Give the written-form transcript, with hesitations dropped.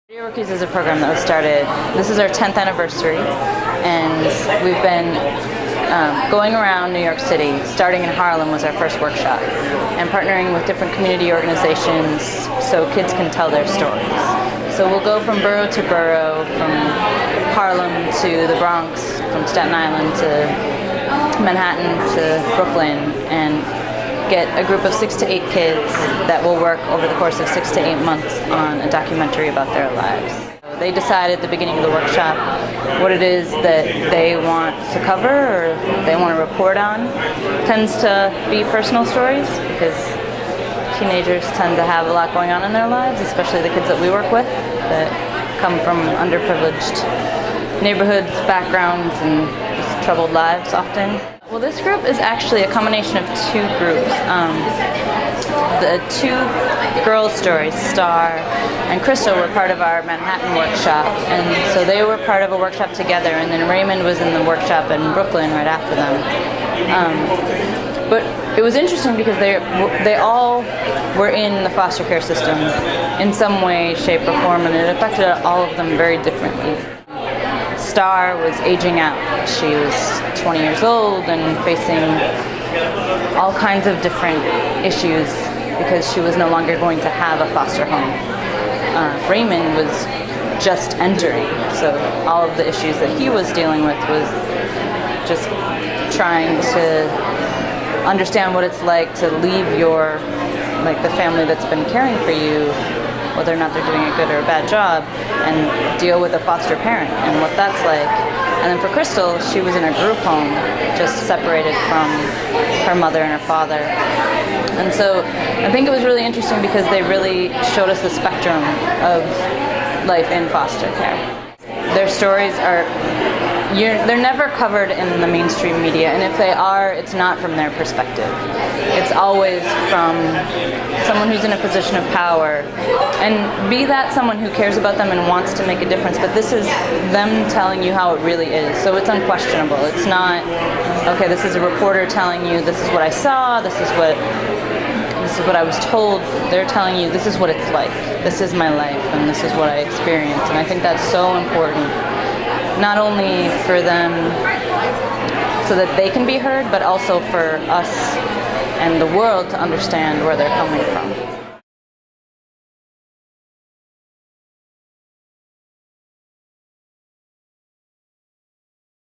Rookies is a program that was started. This is our 10th anniversary, and we've been going around New York City. Starting in Harlem was our first workshop, and partnering with different community organizations so kids can tell their stories. So we'll go from borough to borough, from Harlem to the Bronx, from Staten Island to Manhattan to Brooklyn, and get a group of 6 to 8 kids that will work over the course of 6 to 8 months on a documentary about their lives. They decide at the beginning of the workshop what it is that they want to cover or they want to report on. It tends to be personal stories because teenagers tend to have a lot going on in their lives, especially the kids that we work with that come from underprivileged neighborhoods, backgrounds, and just troubled lives often. Well, this group is actually a combination of 2 groups. The 2 girls' stories, Star and Crystal, were part of our Manhattan workshop, and so they were part of a workshop together, and then Raymond was in the workshop in Brooklyn right after them. But it was interesting because they all were in the foster care system in some way, shape, or form, and it affected all of them very differently. Star was aging out. She was 20 years old and facing all kinds of different issues because she was no longer going to have a foster home. Raymond was just entering, so all of the issues that he was dealing with was just trying to understand what it's like to leave the family that's been caring for you, whether or not they're doing a good or a bad job, and deal with a foster parent and what that's like. And then for Crystal, she was in a group home, just separated from her mother and her father. And so I think it was really interesting because they really showed us the spectrum of life in foster care. Their stories they're never covered in the mainstream media, and if they are, it's not from their perspective. It's always from someone who's in a position of power, and be that someone who cares about them and wants to make a difference, but this is them telling you how it really is, so it's unquestionable. It's not, okay, this is a reporter telling you this is what I saw, this is what I was told. They're telling you this is what it's like, this is my life, and this is what I experienced, and I think that's so important. Not only for them so that they can be heard, but also for us and the world to understand where they're coming from.